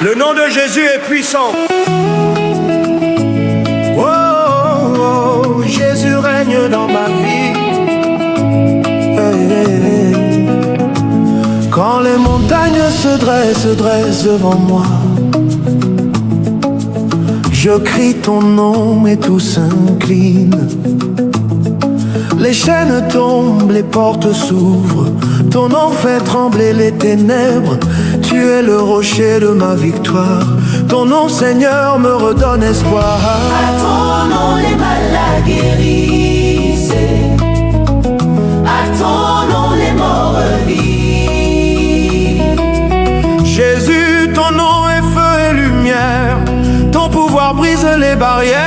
Le nom de Jésus est puissant. Oh, oh, oh, Jésus règne dans ma vie. Hey, hey, hey. Quand les montagnes se dressent devant moi, je crie ton nom et tout s'incline. Les chaînes tombent, les portes s'ouvrent, ton nom fait trembler les ténèbres. Tu es le rocher de ma victoire, ton nom Seigneur me redonne espoir. À ton nom les malades guérissent, à ton nom les morts vivent. Jésus, ton nom est feu et lumière, ton pouvoir brise les barrières.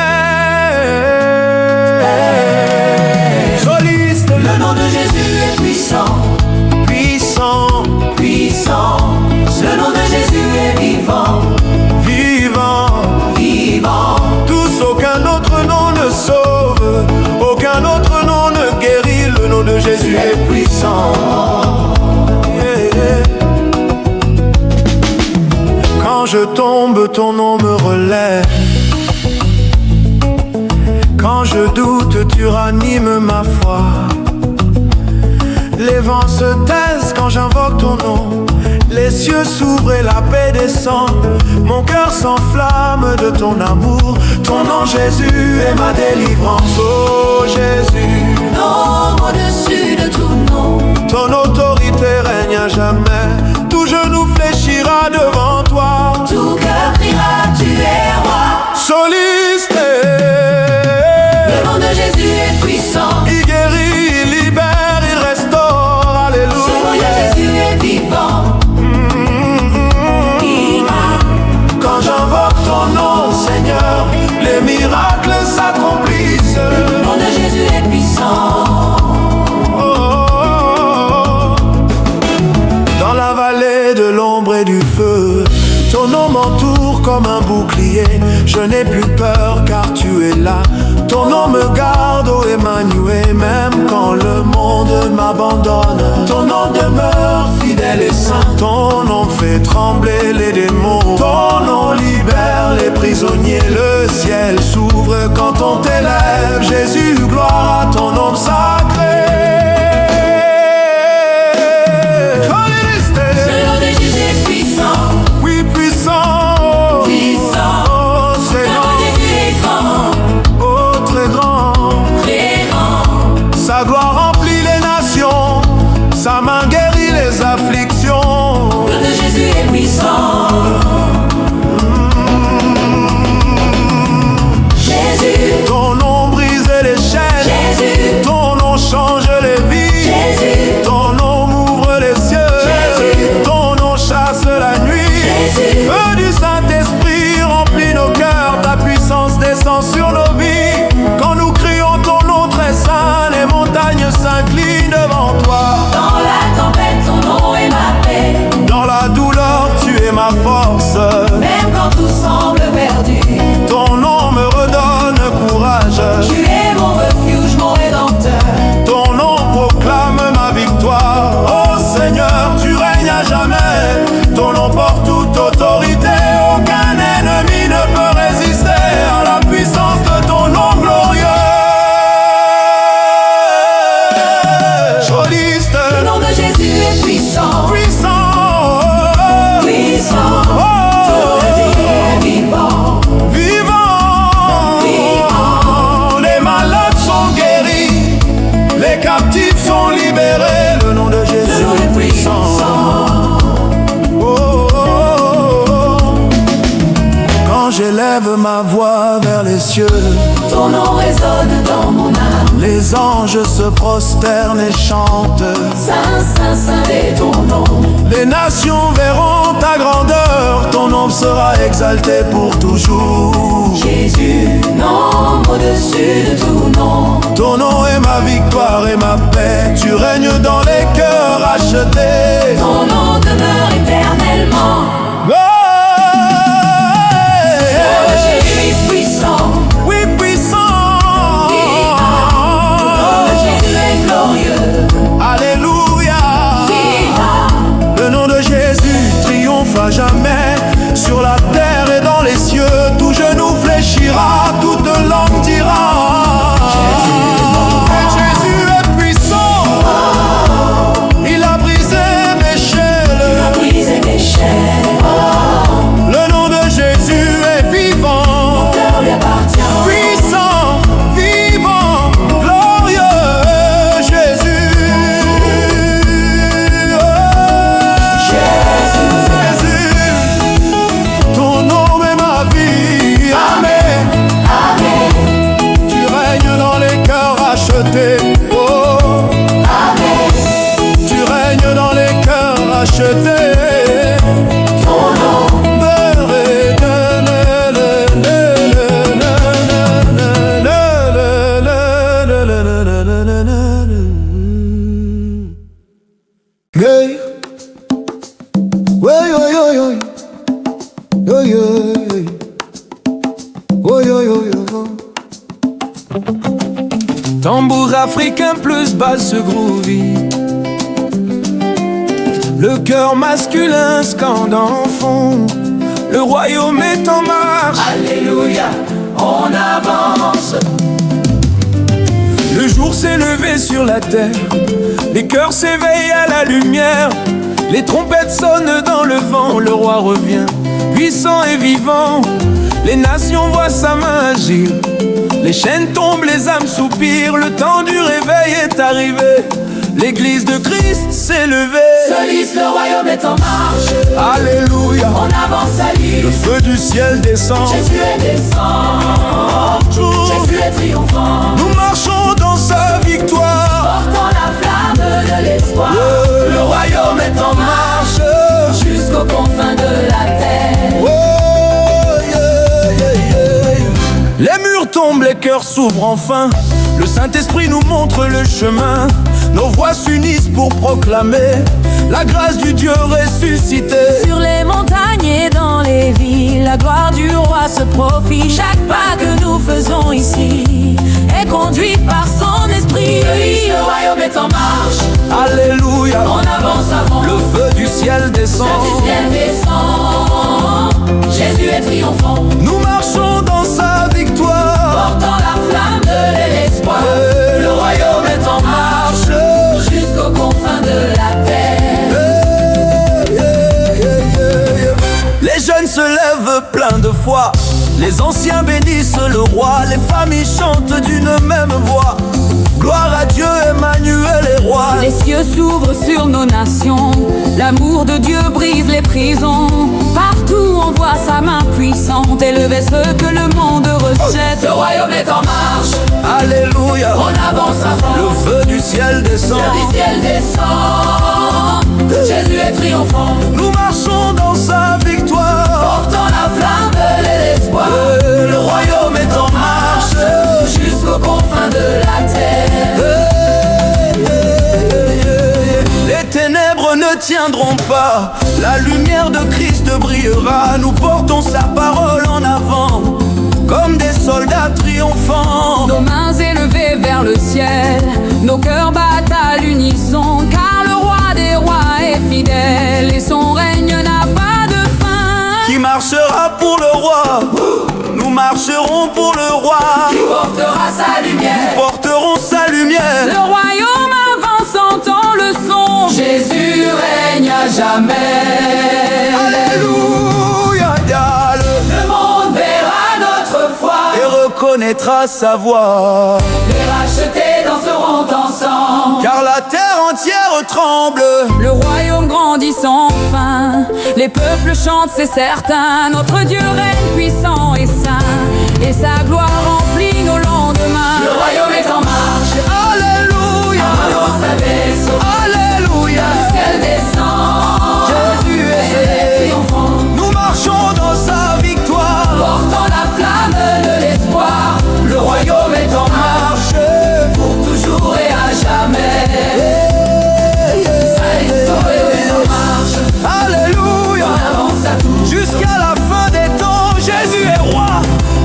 Soliste, le nom de Jésus est puissant, puissant, puissant. Le nom de Jésus est vivant, vivant, vivant. Tous, aucun autre nom ne sauve, aucun autre nom ne guérit. Le nom de Jésus est puissant. Yeah, yeah. Quand je tombe, ton nom me relève. Quand je doute, tu ranimes ma foi. Les vents se taisent quand j'invoque ton nom. Les cieux s'ouvrent et la paix descend. Mon cœur s'enflamme de ton amour. Ton nom Jésus est ma délivrance. Oh Jésus, nom au-dessus de tout nom. ton autorité règne à jamais. Tout genou fléchira devant toi. Tout cœur criera, tu es roi. Soliste, le nom de Jésus est puissant. il guérit, il libère, il restaure. Alléluia. Ce nom de Jésus est vivant. Quand j'invoque ton nom, Seigneur, les miracles s'accomplissent. Le nom de Jésus est puissant. Oh, oh, oh. Dans la vallée de l'ombre et du feu, ton nom m'entoure comme un bouclier. Je n'ai plus peur car tu es là. Ton nom me garde, ô Emmanuel, même quand le monde m'abandonne. Ton nom demeure fidèle et saint. Ton nom fait trembler les démons. Ton nom libère les prisonniers. Le ciel s'ouvre quand on t'élève. Jésus, gloire à ton nom sacré. Le nom de Jésus est puissant. Oui, puissant. Puissant. Oh, Le c'est nom de Jésus est grand. oh, très grand. Très grand. Sa gloire remplit les nations, sa main guérit les afflictions. Le nom de Jésus est puissant. Jésus, Ton nom brise les chaînes, Jésus, ton nom change les vies. Jésus, Ton nom ouvre les cieux, Jésus. ton nom chasse la nuit. Jésus. Feu du Saint-Esprit remplit nos cœurs, ta puissance descend sur nos vies. Quand nous crions ton nom très saint, les montagnes s'inclinent devant toi. dans la tempête, ton nom est ma paix. Dans la douleur, tu es ma force. Même quand tout semble perdu, Ton nom me redonne courage. tu es mon refuge, mon rédempteur. Ton nom proclame ma victoire. Oh Seigneur, tu règnes à jamais. Ton nom porte toute autorité. Aucun ennemi ne peut résister à la puissance de ton nom glorieux. Soliste, Le nom de Jésus est puissant. puissant, Puissant. oh, Jésus est vivant. vivant. Vivant. Les malades sont guéris, les captifs sont libérés. Le nom de Le Jésus nom est est puissant. puissant. Oh, oh, oh, oh. Quand j'élève ma voix vers les cieux, Ton nom résonne dans mon âme. les anges se prosternent et chantent. Saint, Saint, Saint est ton nom. Les nations verront ta grandeur, ton nom sera exalté pour toujours. Jésus, nom au-dessus de tout nom. Ton nom est ma victoire et ma paix, tu règnes dans les cœurs achetés. Ton nom demeure éternellement. Oh, Oh, Jésus est puissant. oui, puissant. Oh, Jésus est glorieux. Alléluia. Vivant. Le nom de Jésus triomphe à jamais. Sur la terre et dans les cieux, tout genou fléchira, toute langue dira. Jésus est puissant, il a brisé mes chaînes. Le nom de Jésus est vivant, puissant, vivant, glorieux. Jésus, ton nom est ma vie. Amen. Tu règnes dans les cœurs rachetés. Oh. Amen. Tu règnes dans les cœurs rachetés. Tambour africain plus basse groovy, le cœur masculin scande en fond. Le royaume est en marche. Alléluia, on avance. Le jour s'est levé sur la terre, les cœurs s'éveillent à la lumière. Les trompettes sonnent dans le vent, le roi revient, puissant et vivant. Les nations voient sa main agir, les chaînes tombent, les âmes soupirent. Le temps du réveil est arrivé, l'église de Christ s'est levée. Soliste, le royaume est en marche. Alléluia, On avance à lui. le feu du ciel descend. Jésus est descend. Jésus est triomphant. Nous marchons dans sa victoire. Portant la flamme de l'espoir. Le royaume est en marche jusqu'aux confins de la terre. Oh, yeah, yeah, yeah. Les murs tombent, les cœurs s'ouvrent enfin. Le Saint-Esprit nous montre le chemin. Nos voix s'unissent pour proclamer la grâce du Dieu ressuscité. Sur les montagnes et dans les villes, la gloire du roi se profile. Chaque pas que nous faisons ici est conduit par son esprit. Le royaume est en marche. Alléluia, On avance avant. le feu du ciel descend. Le ciel descend. Jésus est triomphant. Nous marchons dans sa victoire. Portant la flamme de l'espoir. Le royaume est en marche jusqu'aux confins de la terre. Les jeunes se lèvent pleins de foi, les anciens bénissent le roi, les familles chantent d'une même voix. Gloire à Dieu, Emmanuel est roi. Les cieux s'ouvrent sur nos nations, l'amour de Dieu brise les prisons. Partout on voit sa main puissante élever ceux que le monde rejette. Le royaume est en marche. Alléluia, On avance avant. le feu du ciel descend. Le ciel descend. Jésus est triomphant. Nous marchons dans sa victoire. Portant la flamme de l'espoir. Le royaume est en marche jusqu'aux confins de la terre. Les ténèbres ne tiendront pas, la lumière de Christ brillera. Nous portons sa parole en avant, comme des soldats triomphants. Nos mains élevées vers le ciel, nos cœurs battent à l'unisson. Car le roi des rois est fidèle et son règne n'a pas de fin. Qui marchera pour le roi? Nous marcherons pour le roi. Qui portera sa lumière. Nous porterons sa lumière. Le royaume avance, entend le son. Jésus règne à jamais. Alléluia, Le monde verra notre foi. et reconnaîtra sa voix. Les rachetés danseront ensemble. Car la terre entière tremble. Le royaume grandit sans fin. Les peuples chantent, c'est certain. Notre Dieu règne puissant et saint, et sa gloire remplit nos lendemains. Le royaume est en marche. Alléluia, Avance la vaisseau. alléluia. Le ciel descend. Jésus est triomphant. Nous marchons dans sa victoire. Portant la flamme de l'espoir. Le royaume est en marche. Pour toujours et à jamais. Sa victoire est en marche. Alléluia, On avance à tout. jusqu'à la fin des temps, Jésus est roi.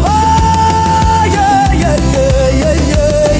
Oh, yeah, yeah, yeah, yeah, yeah.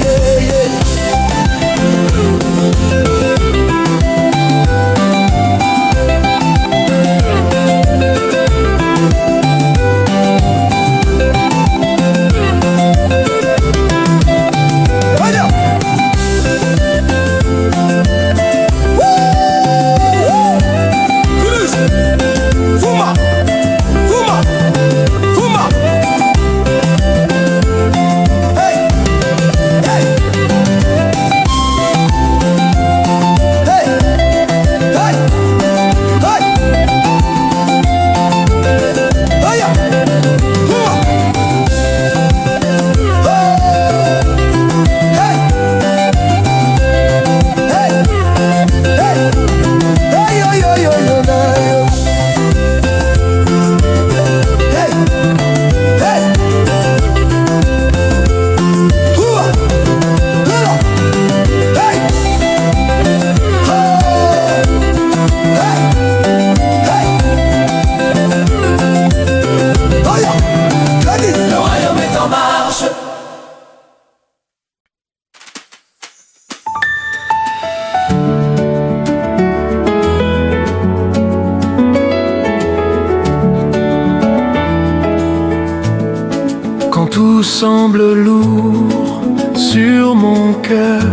Tout semble lourd sur mon cœur.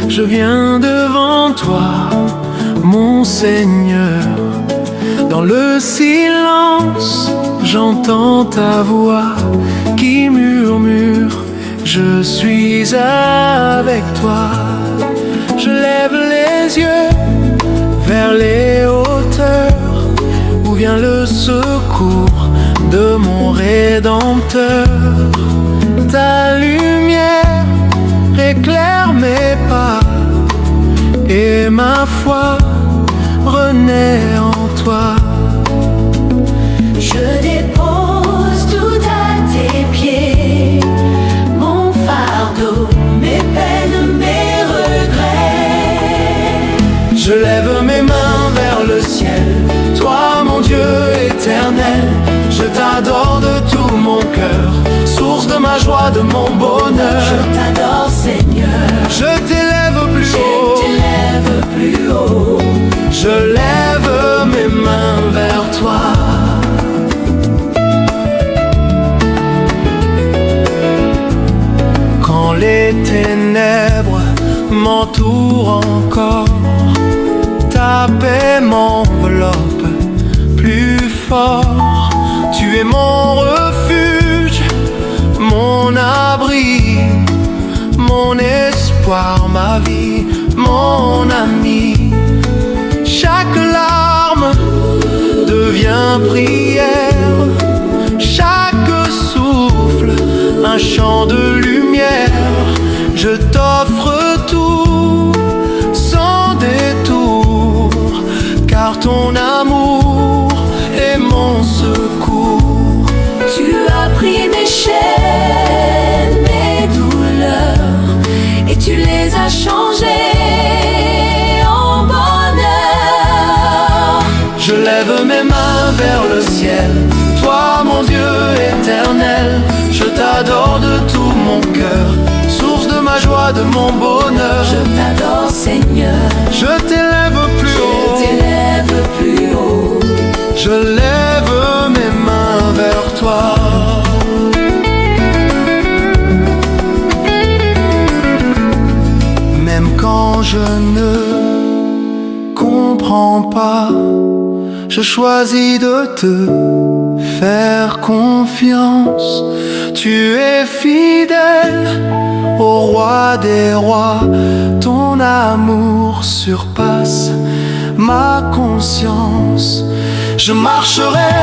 Je viens devant toi, mon Seigneur. Dans le silence, j'entends ta voix qui murmure: je suis avec toi. Je lève les yeux vers les hauteurs, où vient le secours de mon Rédempteur. Ta lumière éclaire mes pas, et ma foi renaît en toi. Je dépose tout à tes pieds, mon fardeau, mes peines, mes regrets. Je lève mes mains vers le ciel, toi mon Dieu éternel. Je t'adore de tout mon cœur, source de ma joie, de mon bonheur. Je t'adore Seigneur, je t'élève plus haut, je t'élève plus haut. Je lève mes mains vers toi. Quand les ténèbres m'entourent encore, ta paix m'enveloppe plus fort. Tu es mon refuge, mon abri, mon espoir, ma vie, mon ami. Chaque larme devient prière, chaque souffle un chant de lumière. Je t'offre tout sans détour, car ton amour est mon secours. Tu as pris mes chaînes, mes douleurs, et tu les as changées en bonheur. Je lève mes mains vers le ciel, toi mon Dieu éternel. Je t'adore de tout mon cœur, source de ma joie, de mon bonheur. Je t'adore Seigneur, je t'élève plus haut, je t'élève plus haut. Je lève mes mains vers toi. Même quand je ne comprends pas, je choisis de te faire confiance. Tu es fidèle au roi des rois, ton amour surpasse ma conscience. Je marcherai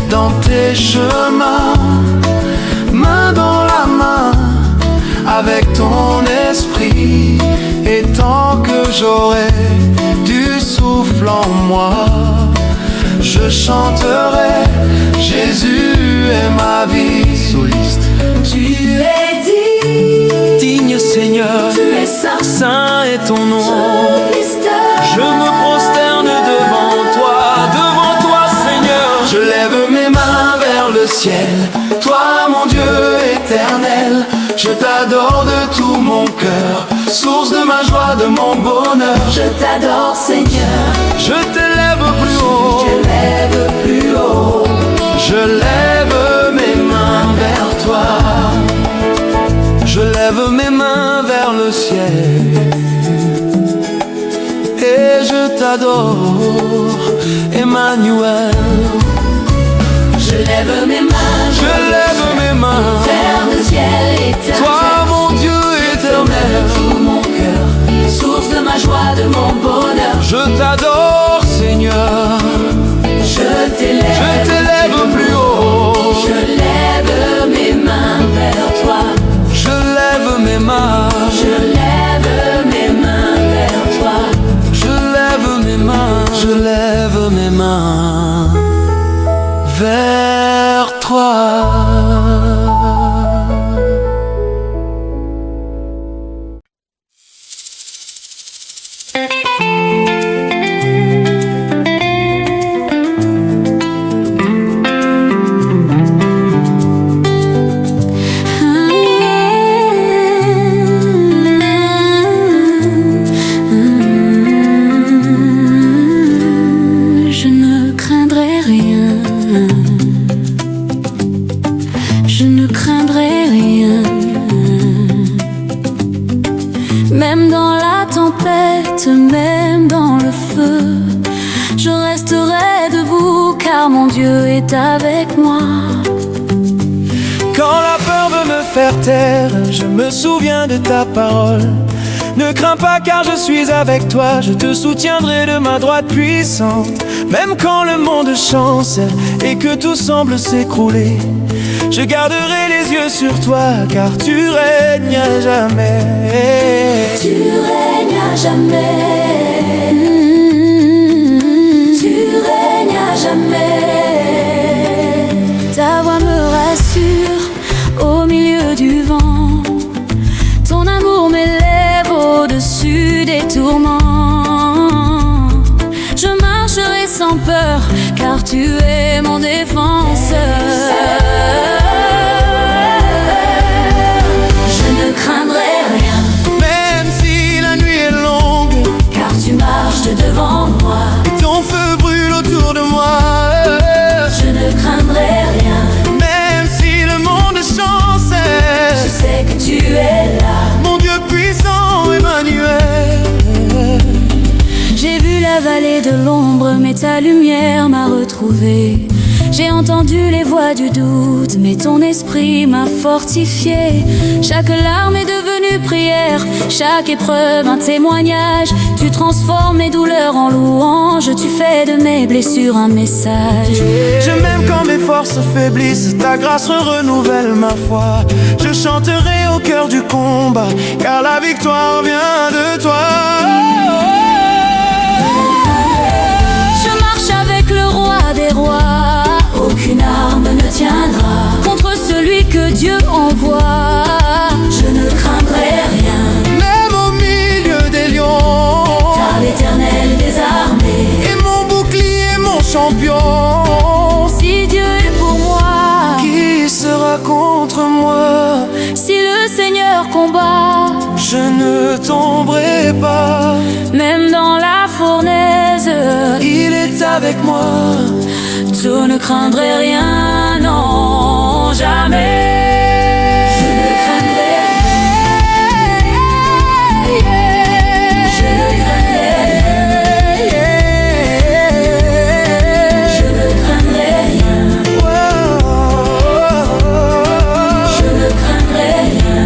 dans tes chemins, main dans la main, avec ton esprit. Et tant que j'aurai du souffle en moi, je chanterai: Jésus est ma vie. Soliste. Tu es digne Seigneur, tu es saint, saint est ton nom. soliste. Je me prosterne devant toi Seigneur. Je lève mes mains vers le ciel, toi mon Dieu éternel. Je t'adore de tout mon cœur, source de ma joie, de mon bonheur. Je t'adore Seigneur, Je t'élève plus haut, je lève plus haut. je lève mes mains vers toi. Je lève mes mains vers le ciel, et je t'adore, Emmanuel. Je lève mes mains, Je lève mes mains vers le ciel éternel. toi mon Dieu éternel. Tout mon cœur, source de ma joie, de mon bonheur. Je t'adore Seigneur, Je t'élève plus haut. Je lève mes mains vers toi. Je lève mes mains, Je lève mes mains vers toi. je lève mes mains, je lève mes mains vers toi. Je ne craindrai rien. car mon Dieu est avec moi. Quand la peur veut me faire taire, je me souviens de ta parole. Ne crains pas car je suis avec toi, je te soutiendrai de ma droite puissante. Même quand le monde chancelle et que tout semble s'écrouler, je garderai les yeux sur toi car tu règnes à jamais. Tu règnes à jamais. Tu règnes à jamais. Ta voix me rassure au milieu du vent. Ton amour m'élève au-dessus des tourments. Je marcherai sans peur car tu es mon défenseur. Je ne craindrai rien, même si la nuit est longue, car tu marches devant moi. et ton feu brûle autour de moi. Je ne craindrai rien, Même si le monde chancelle, je sais que tu es là. mon Dieu puissant, Emmanuel. J'ai vu la vallée de l'ombre, mais ta lumière m'a retrouvé. J'ai entendu les voix du doute, mais ton esprit m'a fortifié. Chaque larme est devenue prière, chaque épreuve un témoignage. Tu transformes mes douleurs en louanges, tu fais de mes blessures un message. Je m'aime quand mes forces faiblissent, ta grâce renouvelle ma foi. Je chanterai au cœur du combat, car la victoire vient de toi. Je marche avec le roi des rois, aucune arme ne tiendra contre celui que Dieu envoie. Je ne craindrai rien, Même au milieu des lions, car l'Éternel des armées et mon bouclier, mon champion. Si Dieu est pour moi, Qui sera contre moi? si le Seigneur combat, Je ne tomberai pas, même dans la fournaise, il est avec moi. je ne craindrai rien, non, jamais. Je ne craindrai rien. Je ne craindrai rien. Je ne craindrai rien. Je ne craindrai rien.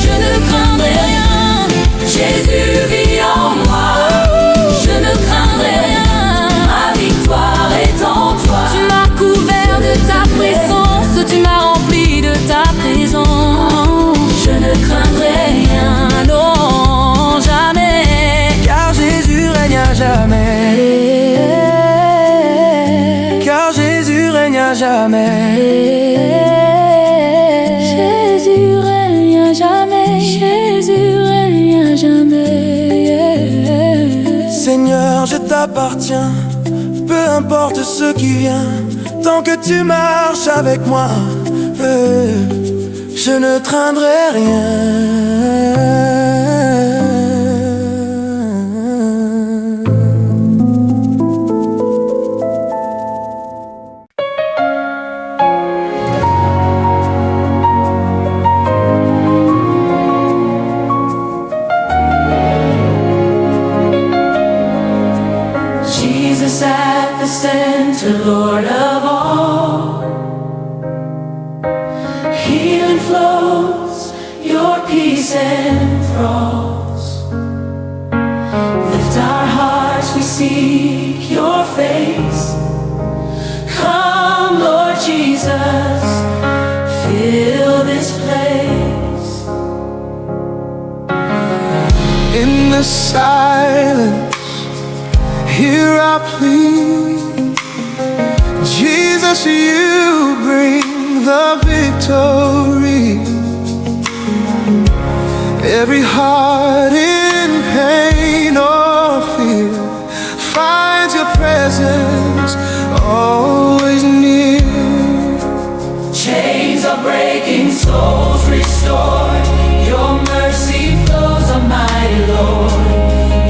Je ne craindrai rien. Jésus vit en moi. Je ne craindrai rien. Ma victoire est en toi. Tu m'as couvert de ta présence. Tu m'as rempli de ta présence. Je ne craindrai rien. Non, jamais. Car Jésus règne à jamais. Car Jésus règne à jamais. Jésus règne à jamais. Jésus règne à jamais. Seigneur, je t'appartiens, peu importe ce qui vient, tant que tu marches avec moi, je ne craindrai rien. Jesus at the center, Lord of all. Healing flows, your peace enthralls. Lift our hearts, we seek your face. Come, Lord Jesus, fill this place. In the silence, hear our plea. Jesus, you bring the victory. Every heart in pain or fear finds your presence always near. Chains are breaking, souls restored. Your mercy flows, Almighty Lord.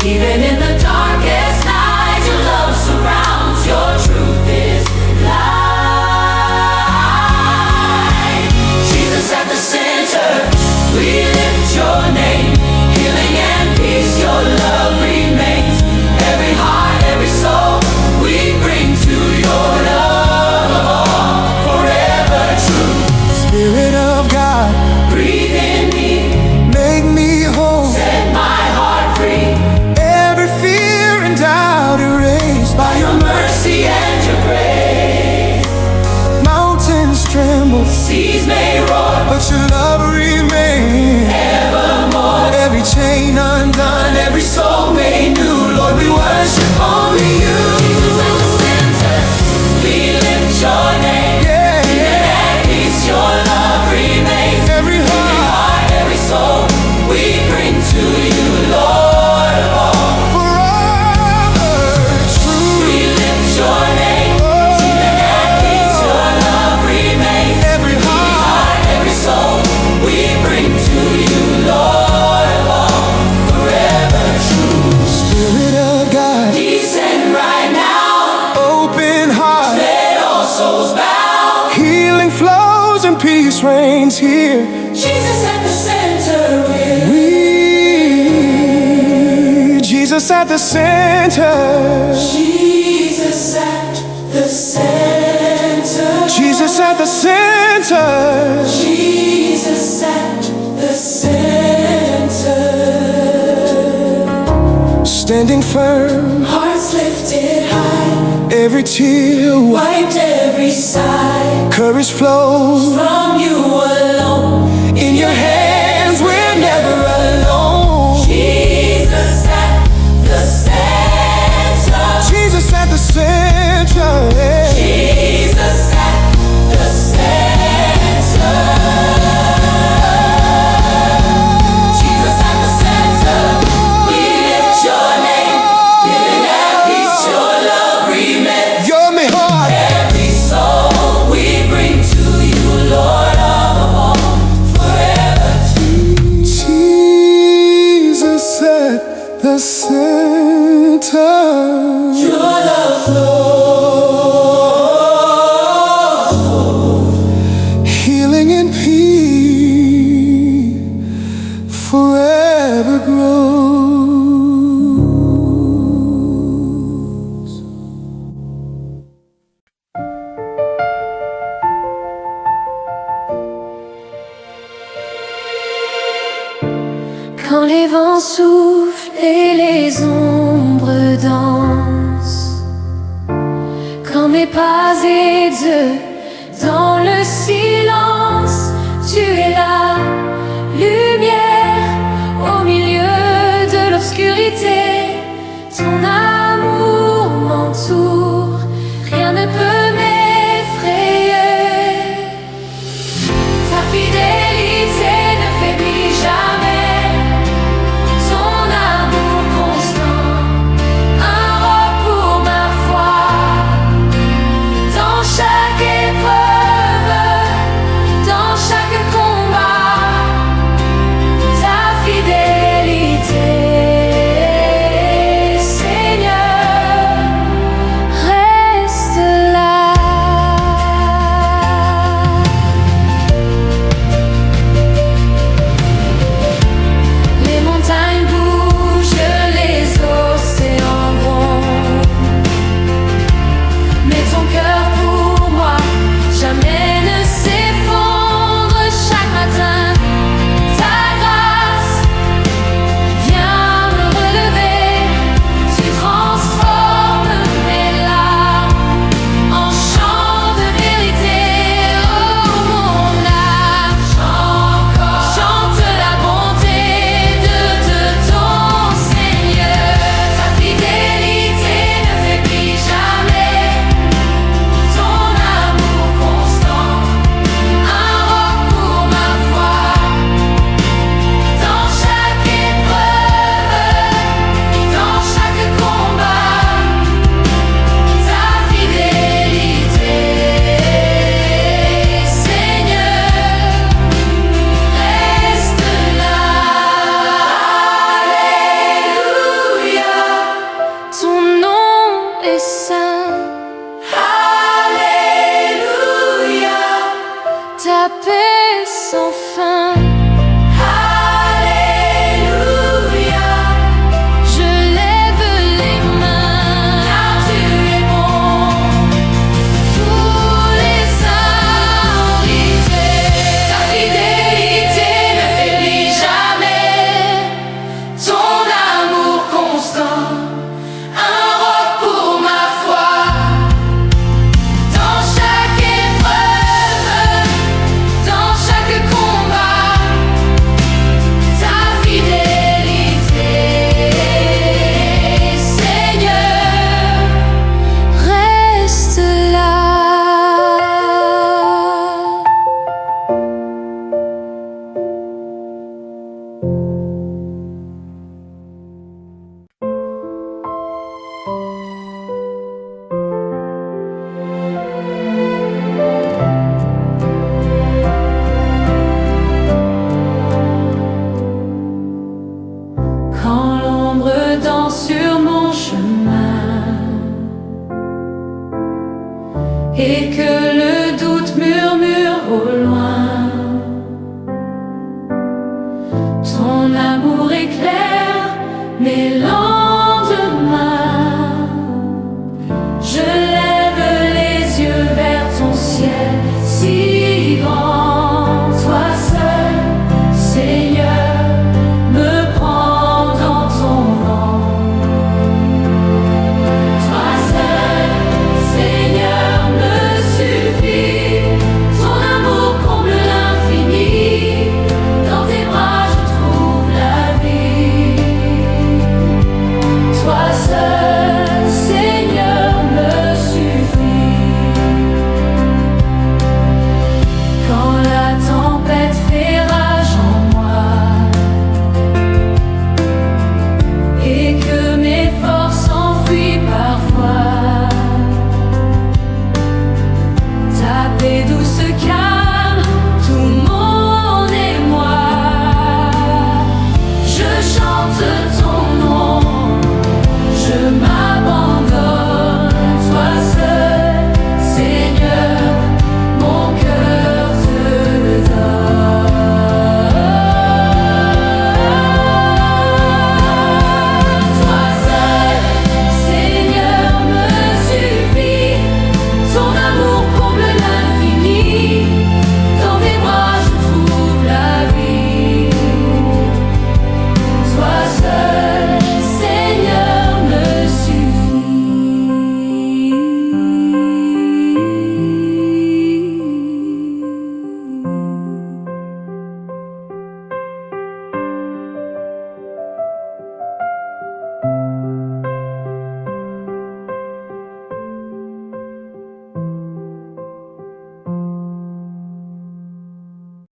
Even in the darkest night, your love surrounds. Your truth is light. Jesus at the center, we lift your name. Healing and peace, your love remains. Every heart, every soul tremble, seas may roar, but your love remains evermore. every chain undone, every soul made new. Lord, we worship only you. Jesus at the center, we lift your name. Yeah, At peace, your love remains. every heart Every soul we bring to you, Lord of all. forever true. We lift your name. At peace, your love remains. Every heart, Every soul we bring to you, Lord of all. Forever true. Spirit of God, Descend right now. open heart, Let all souls bow. healing flows and peace reigns here. Jesus at the center. Jesus at the center. Jesus at the center. Jesus at the center. Jesus at the center. Standing firm, Hearts lifted high, every tear wiped every sigh. courage flows. From you alone, In your hands we're never alone. Jesus at the center. Jesus at the center. Yeah. Jesus at the center. Jesus at the center. We lift your name. Living at peace, your love remains. You're my heart. Every soul we bring to you, Lord of all, forever. Jesus at the center. Your love flows. Healing and peace forever grows. Quand les vents soufflent et les ombres dansent, quand mes pas aident dans le silence, tu es la lumière au milieu de l'obscurité. Ton amour m'entoure, rien ne peut m'effrayer. Ta fidélité ne faiblit jamais, ton amour constant, un roc pour ma foi. Dans chaque épreuve, dans chaque combat, ta fidélité, Seigneur, reste là. Les montagnes bougent, les océans grondent, mais ton cœur pour moi jamais ne s'effondre. Chaque matin, ta grâce vient me relever. Tu transformes mes larmes en chants de vérité. Oh mon âme, chante la bonté de ton Seigneur. Ta fidélité ne faiblit jamais, ton amour constant, un roc pour ma foi. Dans chaque épreuve, dans chaque combat, ta fidélité, Seigneur, reste là. Alléluia, ton nom est saint. Alléluia, ta paix sans fin. Alléluia, je lève les mains, car tu es bon. Tous les invités, ta fidélité ne faiblit jamais, ton amour constant, un roc pour ma foi. Quand l'ombre danse sur mon chemin et que le doute murmure au loin,